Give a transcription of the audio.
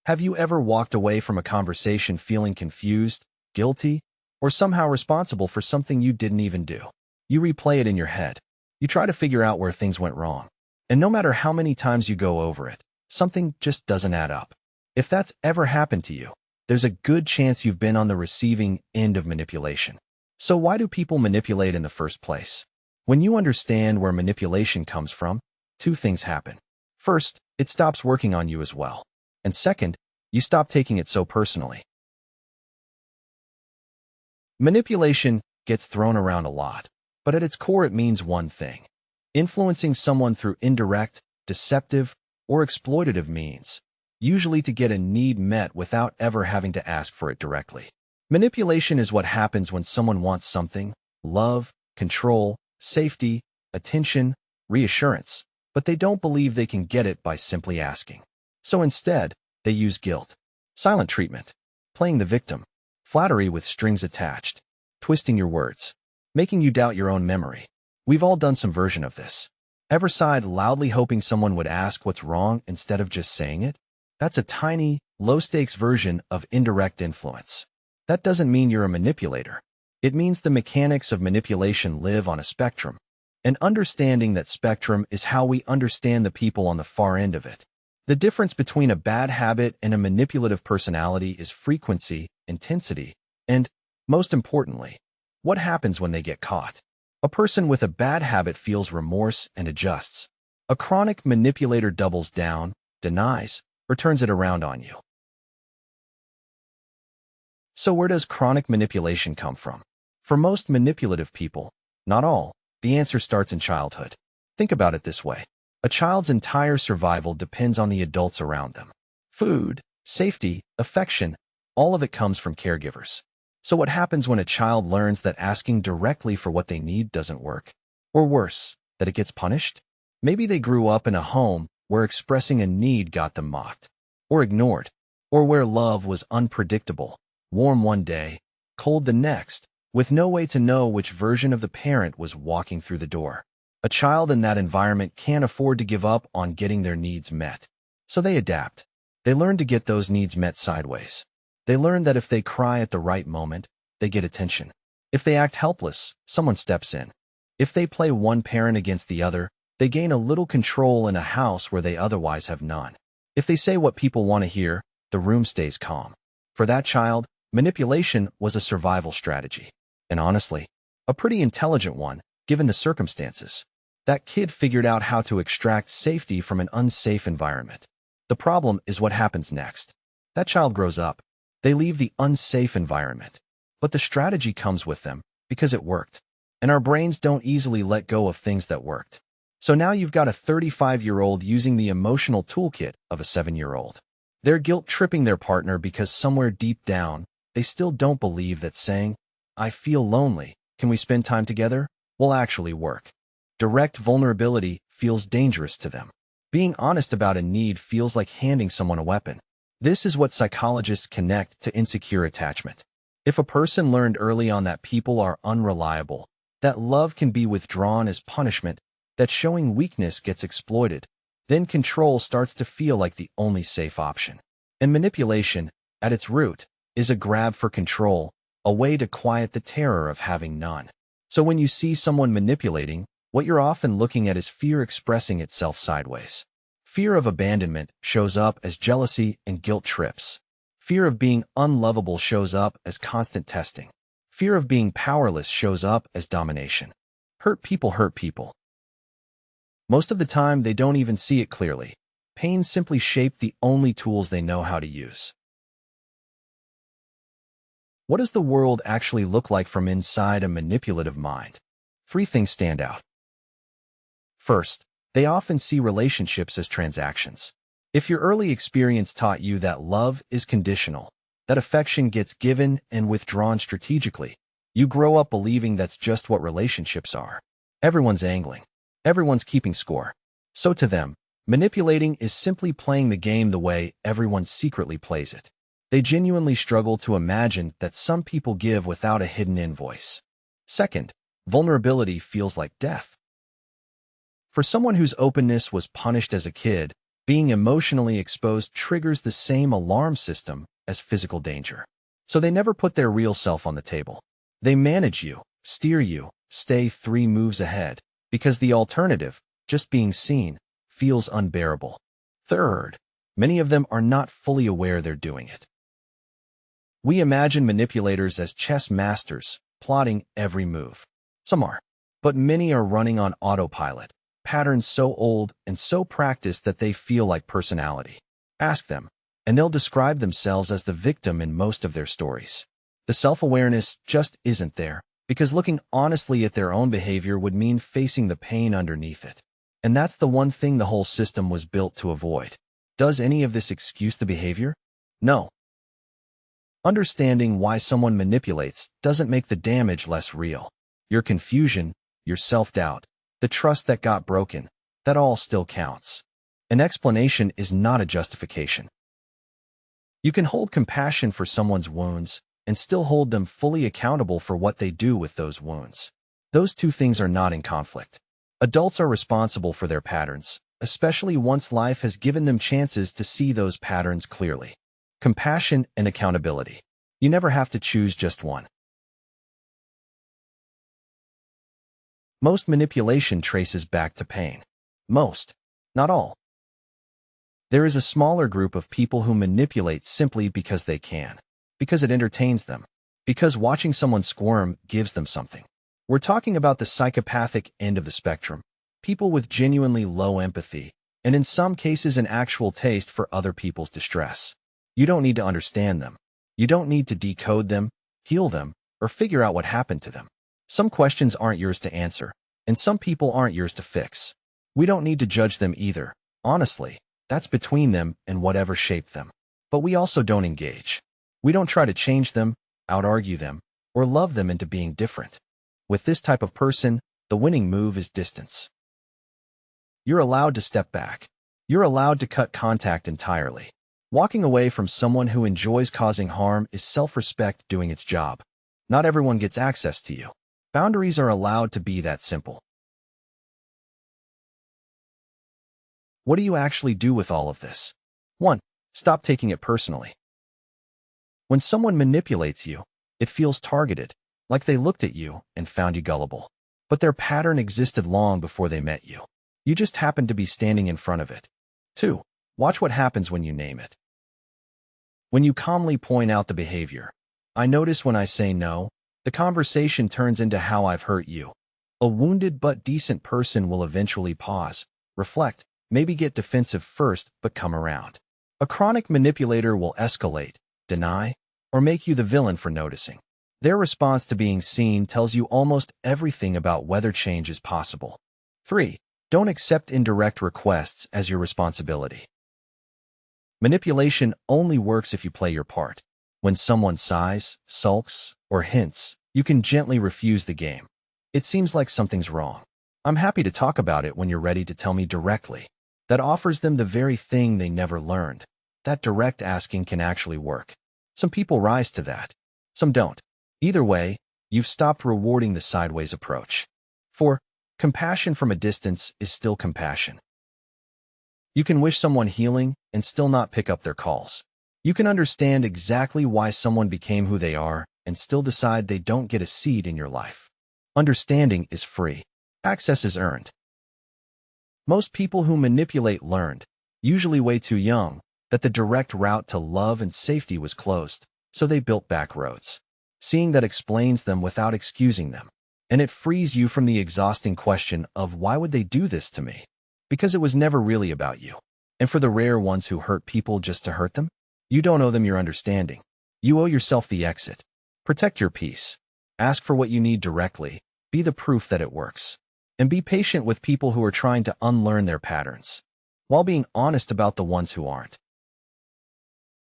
Have you ever walked away from a conversation feeling confused, guilty, or somehow responsible for something you didn't even do? You replay it in your head. You try to figure out where things went wrong. And no matter how many times you go over it, something just doesn't add up. If that's ever happened to you, there's a good chance you've been on the receiving end of manipulation. So why do people manipulate in the first place? When you understand where manipulation comes from, two things happen. First, it stops working on you as well. And second, you stop taking it so personally. Manipulation gets thrown around a lot, but at its core it means one thing: influencing someone through indirect, deceptive, or exploitative means, usually to get a need met without ever having to ask for it directly. Manipulation is what happens when someone wants something: love, control, safety, attention, reassurance, but they don't believe they can get it by simply asking. So instead, they use guilt, silent treatment, playing the victim, flattery with strings attached, twisting your words, making you doubt your own memory. We've all done some version of this. Ever sighed loudly hoping someone would ask what's wrong instead of just saying it? That's a tiny, low-stakes version of indirect influence. That doesn't mean you're a manipulator. It means the mechanics of manipulation live on a spectrum, and understanding that spectrum is how we understand the people on the far end of it. The difference between a bad habit and a manipulative personality is frequency, intensity, and, most importantly, what happens when they get caught. A person with a bad habit feels remorse and adjusts. A chronic manipulator doubles down, denies, or turns it around on you. So where does chronic manipulation come from? For most manipulative people, not all, the answer starts in childhood. Think about it this way. A child's entire survival depends on the adults around them. Food, safety, affection, all of it comes from caregivers. So what happens when a child learns that asking directly for what they need doesn't work? Or worse, that it gets punished? Maybe they grew up in a home where expressing a need got them mocked, or ignored, or where love was unpredictable, warm one day, cold the next, with no way to know which version of the parent was walking through the door. A child in that environment can't afford to give up on getting their needs met. So they adapt. They learn to get those needs met sideways. They learn that if they cry at the right moment, they get attention. If they act helpless, someone steps in. If they play one parent against the other, they gain a little control in a house where they otherwise have none. If they say what people want to hear, the room stays calm. For that child, manipulation was a survival strategy. And honestly, a pretty intelligent one, given the circumstances. That kid figured out how to extract safety from an unsafe environment. The problem is what happens next. That child grows up. They leave the unsafe environment. But the strategy comes with them, because it worked. And our brains don't easily let go of things that worked. So now you've got a 35-year-old using the emotional toolkit of a 7-year-old. They're guilt-tripping their partner because somewhere deep down, they still don't believe that saying, "I feel lonely, can we spend time together?" will actually work. Direct vulnerability feels dangerous to them. Being honest about a need feels like handing someone a weapon. This is what psychologists connect to insecure attachment. If a person learned early on that people are unreliable, that love can be withdrawn as punishment, that showing weakness gets exploited, then control starts to feel like the only safe option. And manipulation, at its root, is a grab for control, a way to quiet the terror of having none. So when you see someone manipulating, what you're often looking at is fear expressing itself sideways. Fear of abandonment shows up as jealousy and guilt trips. Fear of being unlovable shows up as constant testing. Fear of being powerless shows up as domination. Hurt people hurt people. Most of the time, they don't even see it clearly. Pain simply shaped the only tools they know how to use. What does the world actually look like from inside a manipulative mind? 3 things stand out. First, they often see relationships as transactions. If your early experience taught you that love is conditional, that affection gets given and withdrawn strategically, you grow up believing that's just what relationships are. Everyone's angling. Everyone's keeping score. So to them, manipulating is simply playing the game the way everyone secretly plays it. They genuinely struggle to imagine that some people give without a hidden invoice. Second, vulnerability feels like death. For someone whose openness was punished as a kid, Being emotionally exposed triggers the same alarm system as physical danger. So they never put their real self on the table. They manage you, steer you, stay 3 moves ahead, because the alternative, just being seen, feels unbearable. Third, many of them are not fully aware they're doing it. We imagine manipulators as chess masters, plotting every move. Some are, but many are running on autopilot, patterns so old and so practiced that they feel like personality. Ask them, and they'll describe themselves as the victim in most of their stories. The self-awareness just isn't there, because looking honestly at their own behavior would mean facing the pain underneath it. And that's the one thing the whole system was built to avoid. Does any of this excuse the behavior? No. Understanding why someone manipulates doesn't make the damage less real. Your confusion, your self-doubt, the trust that got broken, that all still counts. An explanation is not a justification. You can hold compassion for someone's wounds and still hold them fully accountable for what they do with those wounds. Those two things are not in conflict. Adults are responsible for their patterns, especially once life has given them chances to see those patterns clearly. Compassion and accountability. You never have to choose just one. Most manipulation traces back to pain. Most, not all. There is a smaller group of people who manipulate simply because they can, because it entertains them, because watching someone squirm gives them something. We're talking about the psychopathic end of the spectrum, people with genuinely low empathy, and in some cases an actual taste for other people's distress. You don't need to understand them. You don't need to decode them, heal them, or figure out what happened to them. Some questions aren't yours to answer, and some people aren't yours to fix. We don't need to judge them either. Honestly, that's between them and whatever shaped them. But we also don't engage. We don't try to change them, out-argue them, or love them into being different. With this type of person, the winning move is distance. You're allowed to step back. You're allowed to cut contact entirely. Walking away from someone who enjoys causing harm is self-respect doing its job. Not everyone gets access to you. Boundaries are allowed to be that simple. What do you actually do with all of this? 1. Stop taking it personally. When someone manipulates you, it feels targeted, like they looked at you and found you gullible. But their pattern existed long before they met you. You just happened to be standing in front of it. 2. Watch what happens when you name it. When you calmly point out the behavior, I notice when I say no, the conversation turns into how I've hurt you. A wounded but decent person will eventually pause, reflect, maybe get defensive first, but come around. A chronic manipulator will escalate, deny, or make you the villain for noticing. Their response to being seen tells you almost everything about whether change is possible. 3. Don't accept indirect requests as your responsibility. Manipulation only works if you play your part. When someone sighs, sulks, or hints, you can gently refuse the game. It seems like something's wrong. I'm happy to talk about it when you're ready to tell me directly. That offers them the very thing they never learned. That direct asking can actually work. Some people rise to that. Some don't. Either way, you've stopped rewarding the sideways approach. 4. Compassion from a distance is still compassion. You can wish someone healing and still not pick up their calls. You can understand exactly why someone became who they are and still decide they don't get a seat in your life. Understanding is free. Access is earned. Most people who manipulate learned, usually way too young, that the direct route to love and safety was closed, so they built back roads. Seeing that explains them without excusing them, and it frees you from the exhausting question of why would they do this to me? Because it was never really about you. And for the rare ones who hurt people just to hurt them, you don't owe them your understanding. You owe yourself the exit. Protect your peace. Ask for what you need directly. Be the proof that it works. And be patient with people who are trying to unlearn their patterns, while being honest about the ones who aren't.